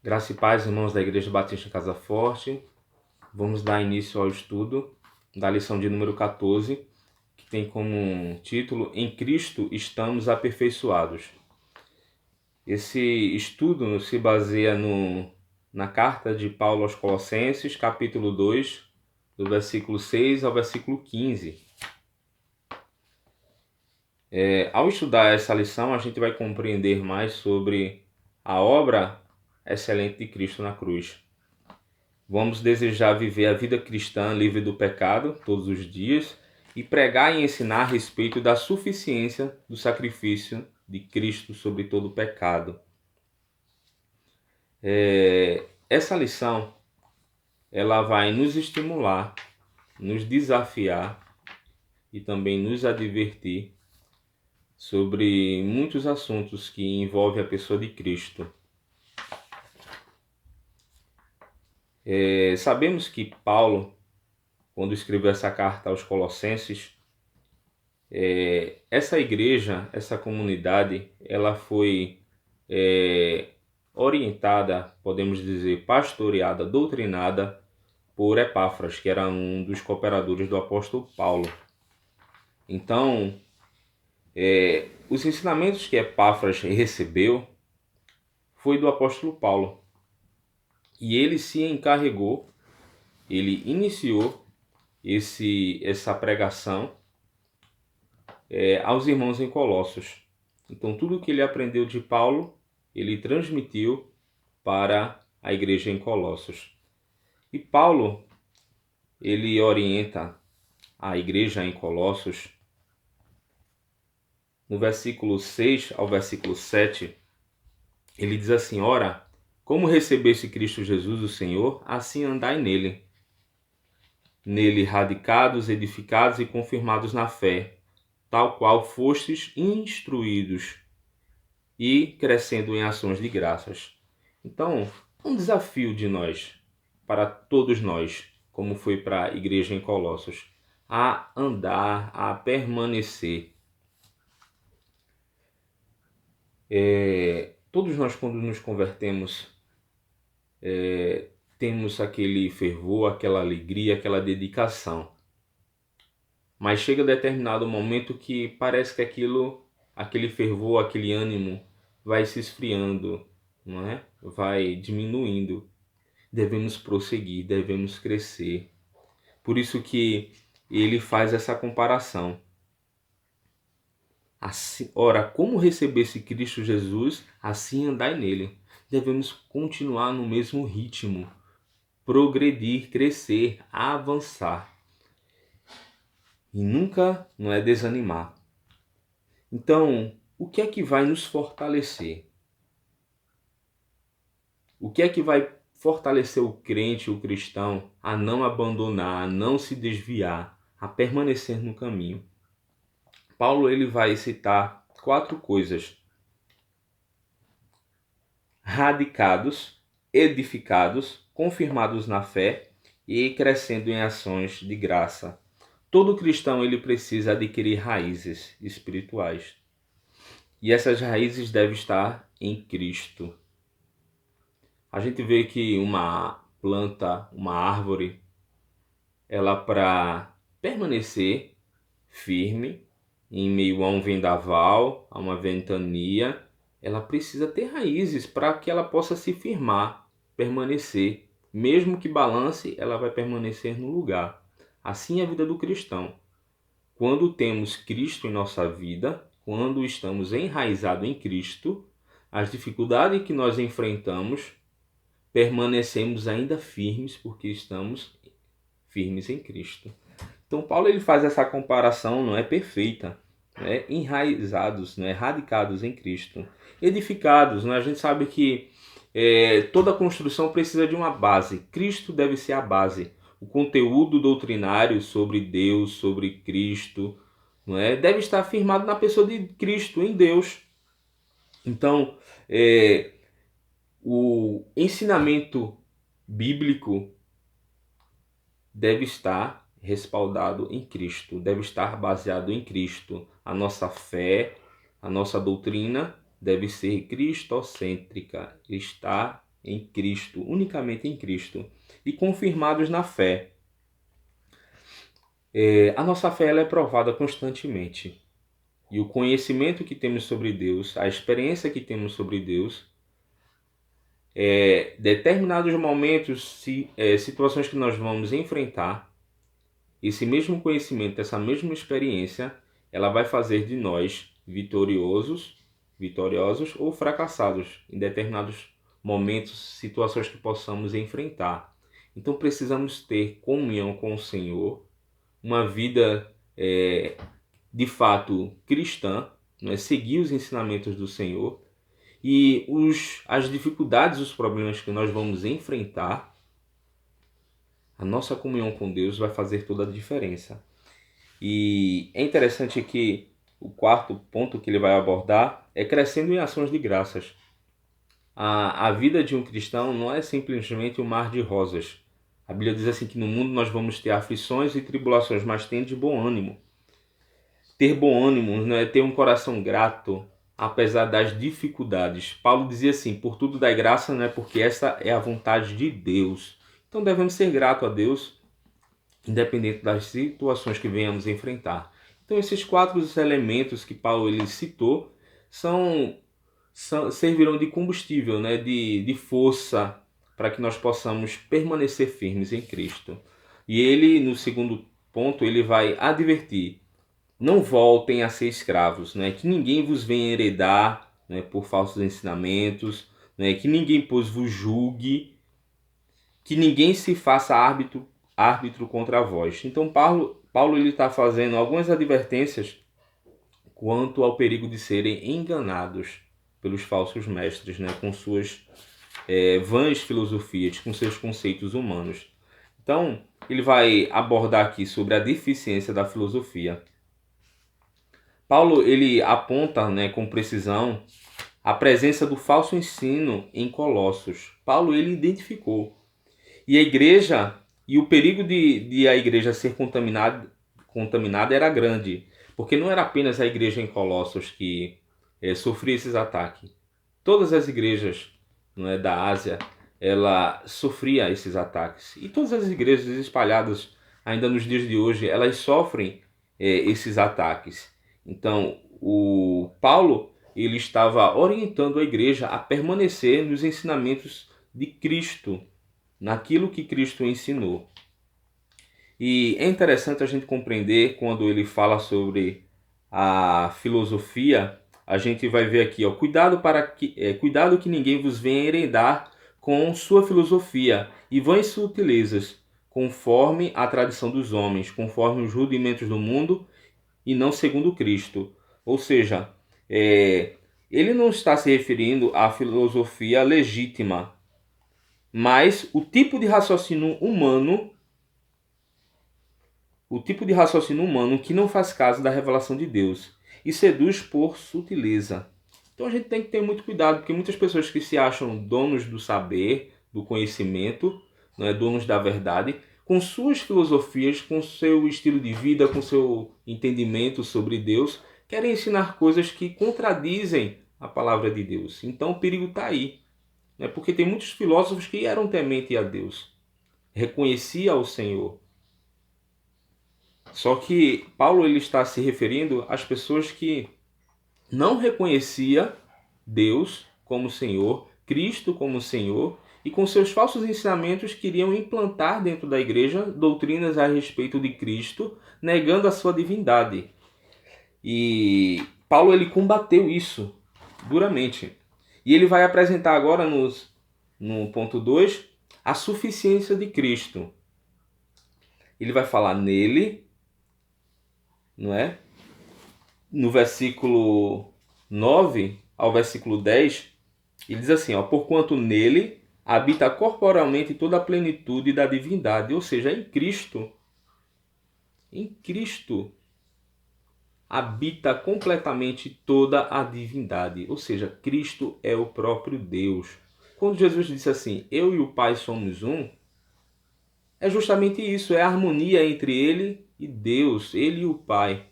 Graça e paz, irmãos da Igreja Batista Casa Forte. Vamos dar início ao estudo da lição de número 14, que tem como título Em Cristo estamos aperfeiçoados. Esse estudo se baseia na carta de Paulo aos Colossenses, capítulo 2, do versículo 6 ao versículo 15. Ao estudar essa lição, a gente vai compreender mais sobre a obra excelente de Cristo na cruz. Vamos desejar viver a vida cristã livre do pecado todos os dias e pregar e ensinar a respeito da suficiência do sacrifício de Cristo sobre todo o pecado. Essa lição ela vai nos estimular, nos desafiar e também nos advertir sobre muitos assuntos que envolvem a pessoa de Cristo. Sabemos que Paulo, quando escreveu essa carta aos Colossenses, essa igreja, essa comunidade, ela foi orientada, podemos dizer, pastoreada, doutrinada por Epáfras, que era um dos cooperadores do apóstolo Paulo. Então, os ensinamentos que Epáfras recebeu foi do apóstolo Paulo. E ele se encarregou, ele iniciou essa pregação aos irmãos em Colossos. Então, tudo que ele aprendeu de Paulo, ele transmitiu para a igreja em Colossos. E Paulo, ele orienta a igreja em Colossos, no versículo 6 ao versículo 7, ele diz assim: Ora, como recebeste Cristo Jesus, o Senhor, assim andai nele. Nele radicados, edificados e confirmados na fé, tal qual fostes instruídos, e crescendo em ações de graças. Então, um desafio de nós, para todos nós, como foi para a igreja em Colossos, a andar, a permanecer. Todos nós, quando nos convertemos, temos aquele fervor, aquela alegria, aquela dedicação. Mas chega determinado momento que parece que aquele fervor, aquele ânimo vai se esfriando, não é? Vai diminuindo. Devemos prosseguir, devemos crescer. Por isso que ele faz essa comparação. Assim, ora, como recebesse Cristo Jesus, assim andai nele. Devemos continuar no mesmo ritmo, progredir, crescer, avançar. E nunca não é desanimar. Então, o que é que vai nos fortalecer? O que é que vai fortalecer o crente, o cristão, a não abandonar, a não se desviar, a permanecer no caminho? Paulo ele vai citar 4 coisas: radicados, edificados, confirmados na fé e crescendo em ações de graça. Todo cristão ele precisa adquirir raízes espirituais. E essas raízes devem estar em Cristo. A gente vê que uma planta, uma árvore, ela para permanecer firme em meio a um vendaval, a uma ventania, ela precisa ter raízes para que ela possa se firmar, permanecer. Mesmo que balance, ela vai permanecer no lugar. Assim é a vida do cristão. Quando temos Cristo em nossa vida, quando estamos enraizados em Cristo, as dificuldades que nós enfrentamos, permanecemos ainda firmes porque estamos firmes em Cristo. Então Paulo ele faz essa comparação, não é perfeita, né? Enraizados, né? Radicados em Cristo, edificados, né? A gente sabe que toda construção precisa de uma base. Cristo deve ser a base. O conteúdo doutrinário sobre Deus, sobre Cristo, não é? Deve estar firmado na pessoa de Cristo, em Deus. Então, o ensinamento bíblico deve estar respaldado em Cristo, deve estar baseado em Cristo. A nossa fé, a nossa doutrina deve ser cristocêntrica, estar em Cristo, unicamente em Cristo, e confirmados na fé. A nossa fé ela é provada constantemente. E o conhecimento que temos sobre Deus, a experiência que temos sobre Deus, determinados momentos, situações que nós vamos enfrentar, esse mesmo conhecimento, essa mesma experiência, ela vai fazer de nós vitoriosos ou fracassados em determinados momentos, situações que possamos enfrentar. Então precisamos ter comunhão com o Senhor, uma vida de fato cristã, né? Seguir os ensinamentos do Senhor, e as dificuldades, os problemas que nós vamos enfrentar, a nossa comunhão com Deus vai fazer toda a diferença. E é interessante que o quarto ponto que ele vai abordar é crescendo em ações de graças. A vida de um cristão não é simplesmente um mar de rosas. A Bíblia diz assim que no mundo nós vamos ter aflições e tribulações, mas tende bom ânimo. Ter bom ânimo não é ter um coração grato, apesar das dificuldades. Paulo dizia assim, por tudo dai graça, não é porque essa é a vontade de Deus. Então devemos ser gratos a Deus, independente das situações que venhamos enfrentar. Então esses 4 elementos que Paulo ele citou servirão de combustível, né? de força para que nós possamos permanecer firmes em Cristo. E ele, no segundo ponto, ele vai advertir: não voltem a ser escravos, né? Que ninguém vos venha heredar, né, por falsos ensinamentos, né? Que ninguém vos julgue, que ninguém se faça árbitro contra vós. Então Paulo ele está fazendo algumas advertências quanto ao perigo de serem enganados pelos falsos mestres, né, com suas vãs filosofias, com seus conceitos humanos. Então ele vai abordar aqui sobre a deficiência da filosofia. Paulo ele aponta, né, com precisão a presença do falso ensino em Colossos. Paulo ele identificou. E a igreja, e o perigo de a igreja ser contaminada era grande, porque não era apenas a igreja em Colossos que sofria esses ataques. Todas as igrejas, não é, da Ásia, ela sofria esses ataques. E todas as igrejas espalhadas ainda nos dias de hoje, elas sofrem esses ataques. Então, o Paulo ele estava orientando a igreja a permanecer nos ensinamentos de Cristo, naquilo que Cristo ensinou. E é interessante a gente compreender quando ele fala sobre a filosofia, a gente vai ver aqui, ó, cuidado que ninguém vos venha heredar com sua filosofia e vãs sutilezas, conforme a tradição dos homens, conforme os rudimentos do mundo e não segundo Cristo. Ou seja, ele não está se referindo à filosofia legítima, mas o tipo de raciocínio humano que não faz caso da revelação de Deus e seduz por sutileza. Então a gente tem que ter muito cuidado, porque muitas pessoas que se acham donos do saber, do conhecimento, não é, donos da verdade, com suas filosofias, com seu estilo de vida, com seu entendimento sobre Deus, querem ensinar coisas que contradizem a palavra de Deus. Então o perigo está aí. Porque tem muitos filósofos que eram tementes a Deus, reconhecia o Senhor. Só que Paulo ele está se referindo às pessoas que não reconhecia Deus como Senhor, Cristo como Senhor, e com seus falsos ensinamentos queriam implantar dentro da igreja doutrinas a respeito de Cristo, negando a sua divindade. E Paulo ele combateu isso duramente. E ele vai apresentar agora no ponto 2 a suficiência de Cristo. Ele vai falar nele, não é? No versículo 9 ao versículo 10, ele diz assim, ó, porquanto nele habita corporalmente toda a plenitude da divindade, ou seja, em Cristo habita completamente toda a divindade, ou seja, Cristo é o próprio Deus. Quando Jesus disse assim, eu e o Pai somos um, é justamente isso, é a harmonia entre ele e Deus, ele e o Pai.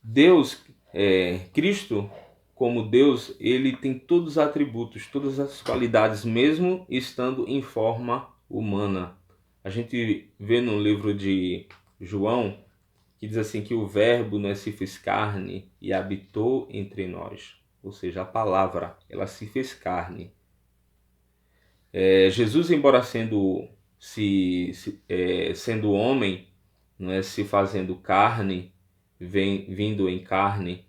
Deus, Cristo, como Deus, ele tem todos os atributos, todas as qualidades, mesmo estando em forma humana. A gente vê no livro de João que diz assim que o Verbo, né, se fez carne e habitou entre nós. Ou seja, a palavra, ela se fez carne. Jesus, embora sendo homem, não é, se fazendo carne, vindo em carne,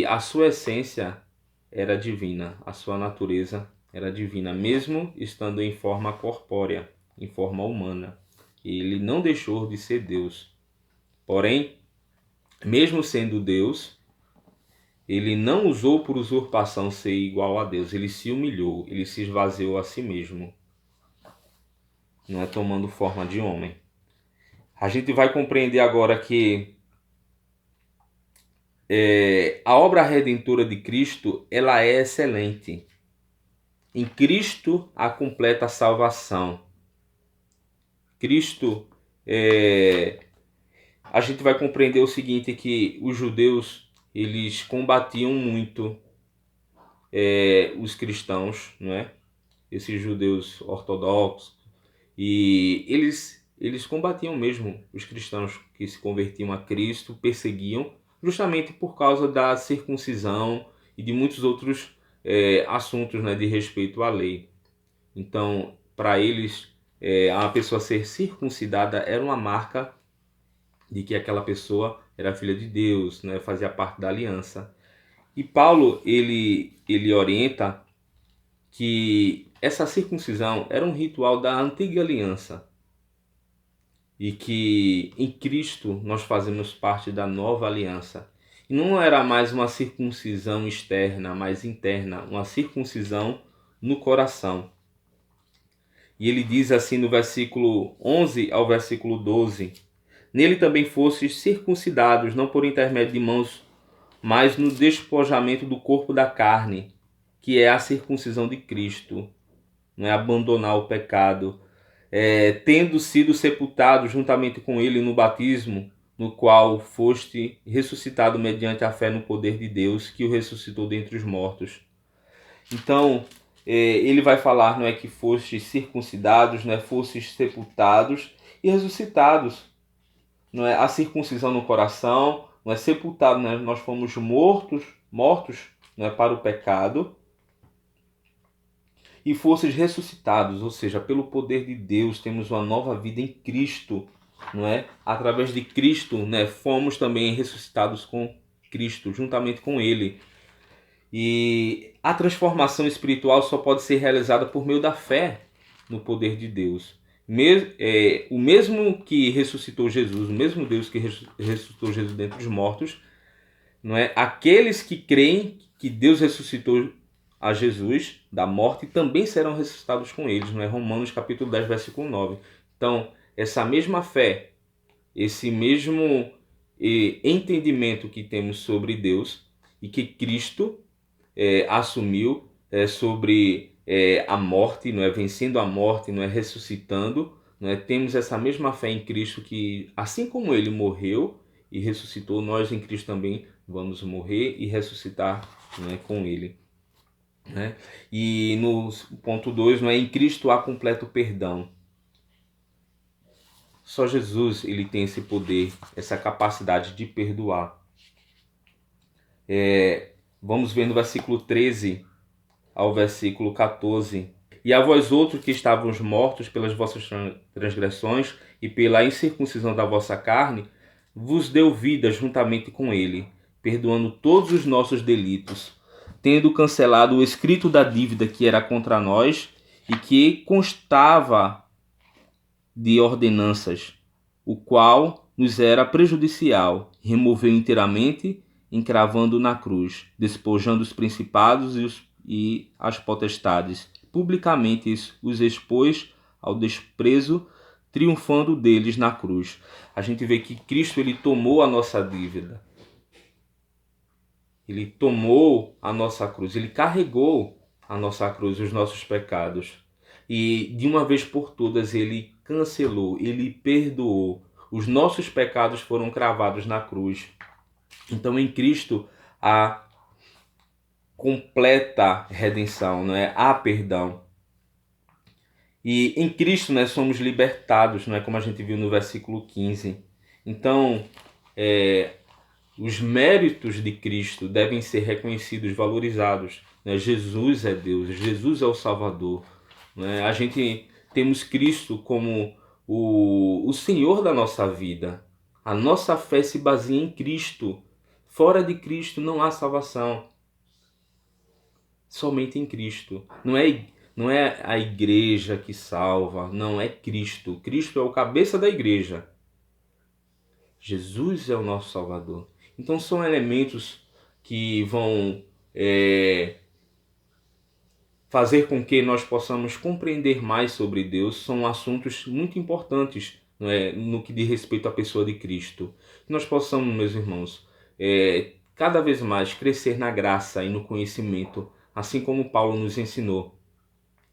a sua essência era divina, a sua natureza era divina, mesmo estando em forma corpórea, em forma humana. Ele não deixou de ser Deus. Porém, mesmo sendo Deus, ele não usou por usurpação ser igual a Deus. Ele se humilhou, ele se esvaziou a si mesmo, não é, tomando forma de homem. A gente vai compreender agora que a obra redentora de Cristo, ela é excelente. Em Cristo a completa salvação. Cristo, a gente vai compreender o seguinte, que os judeus, eles combatiam muito os cristãos, não é? Esses judeus ortodoxos, e eles combatiam mesmo os cristãos que se convertiam a Cristo, perseguiam, justamente por causa da circuncisão e de muitos outros assuntos, né, de respeito à lei. Então, para eles, a pessoa ser circuncidada era uma marca de que aquela pessoa era filha de Deus, né, fazia parte da aliança. E Paulo, ele orienta que essa circuncisão era um ritual da antiga aliança e que em Cristo nós fazemos parte da nova aliança. E não era mais uma circuncisão externa, mas interna, uma circuncisão no coração. E ele diz assim no versículo 11 ao versículo 12: Nele também fostes circuncidados, não por intermédio de mãos, mas no despojamento do corpo da carne, que é a circuncisão de Cristo, não é abandonar o pecado, tendo sido sepultado juntamente com ele no batismo, no qual foste ressuscitado mediante a fé no poder de Deus, que o ressuscitou dentre os mortos. Então, ele vai falar, não é, que fostes circuncidados, não é, fostes sepultados e ressuscitados, não é, a circuncisão no coração, não é, sepultado, né, nós fomos mortos, não é, para o pecado, e fostes ressuscitados, ou seja, pelo poder de Deus temos uma nova vida em Cristo, não é? Através de Cristo, né, fomos também ressuscitados com Cristo, juntamente com Ele. E a transformação espiritual só pode ser realizada por meio da fé no poder de Deus. O mesmo que ressuscitou Jesus, o mesmo Deus que ressuscitou Jesus dentre os mortos, não é? Aqueles que creem que Deus ressuscitou a Jesus da morte também serão ressuscitados com eles, não é? Romanos capítulo 10, versículo 9. Então, essa mesma fé, esse mesmo entendimento que temos sobre Deus e que Cristo assumiu sobre a morte, não é, vencendo a morte, não é, ressuscitando, não é, temos essa mesma fé em Cristo que, assim como ele morreu e ressuscitou, nós em Cristo também vamos morrer e ressuscitar, não é, com ele, né? E no ponto 2, não é, em Cristo há completo perdão. Só Jesus ele tem esse poder, essa capacidade de perdoar. Vamos ver no versículo 13 ao versículo 14. E a vós outros que estávamos mortos pelas vossas transgressões e pela incircuncisão da vossa carne, vos deu vida juntamente com ele, perdoando todos os nossos delitos, tendo cancelado o escrito da dívida que era contra nós e que constava de ordenanças, o qual nos era prejudicial, removeu inteiramente, encravando na cruz, despojando os principados e as potestades, publicamente os expôs ao desprezo, triunfando deles na cruz. A gente vê que Cristo ele tomou a nossa dívida. Ele tomou a nossa cruz, ele carregou a nossa cruz, os nossos pecados. E de uma vez por todas ele cancelou, ele perdoou. Os nossos pecados foram cravados na cruz. Então em Cristo há completa redenção, não é? Há perdão. E em Cristo nós somos libertados, não é? Como a gente viu no versículo 15. Então, os méritos de Cristo devem ser reconhecidos, valorizados, né? Jesus é Deus, Jesus é o Salvador, né? A gente temos Cristo como o Senhor da nossa vida. A nossa fé se baseia em Cristo. Fora de Cristo não há salvação. Somente em Cristo. Não é a igreja que salva, não é Cristo. Cristo é o cabeça da igreja. Jesus é o nosso Salvador. Então são elementos que vão fazer com que nós possamos compreender mais sobre Deus. São assuntos muito importantes, não é, no que diz respeito à pessoa de Cristo. Que nós possamos, meus irmãos, cada vez mais crescer na graça e no conhecimento, assim como Paulo nos ensinou,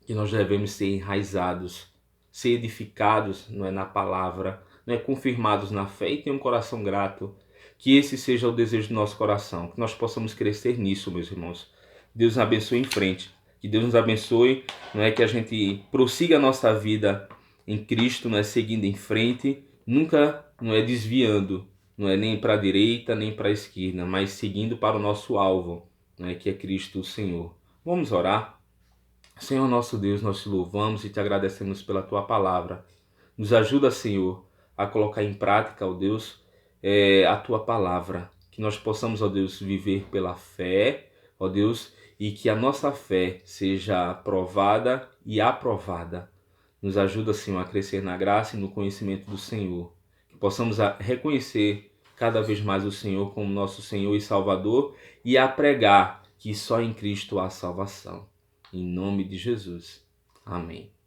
que nós devemos ser enraizados, ser edificados, não é, na palavra, não é, confirmados na fé e ter um coração grato. Que esse seja o desejo do nosso coração, que nós possamos crescer nisso, meus irmãos. Deus nos abençoe em frente, que Deus nos abençoe, não é, que a gente prossiga a nossa vida em Cristo, não é, seguindo em frente, nunca, não é, desviando, não é, nem para a direita nem para a esquerda, mas seguindo para o nosso alvo, não é, que é Cristo o Senhor. Vamos orar. Senhor nosso Deus, nós te louvamos e te agradecemos pela tua palavra. Nos ajuda, Senhor, a colocar em prática, ó Deus, a tua palavra. Que nós possamos, ó Deus, viver pela fé, ó Deus, e que a nossa fé seja provada e aprovada. Nos ajuda, Senhor, a crescer na graça e no conhecimento do Senhor. Que possamos reconhecer cada vez mais o Senhor como nosso Senhor e Salvador e a pregar que só em Cristo há salvação. Em nome de Jesus. Amém.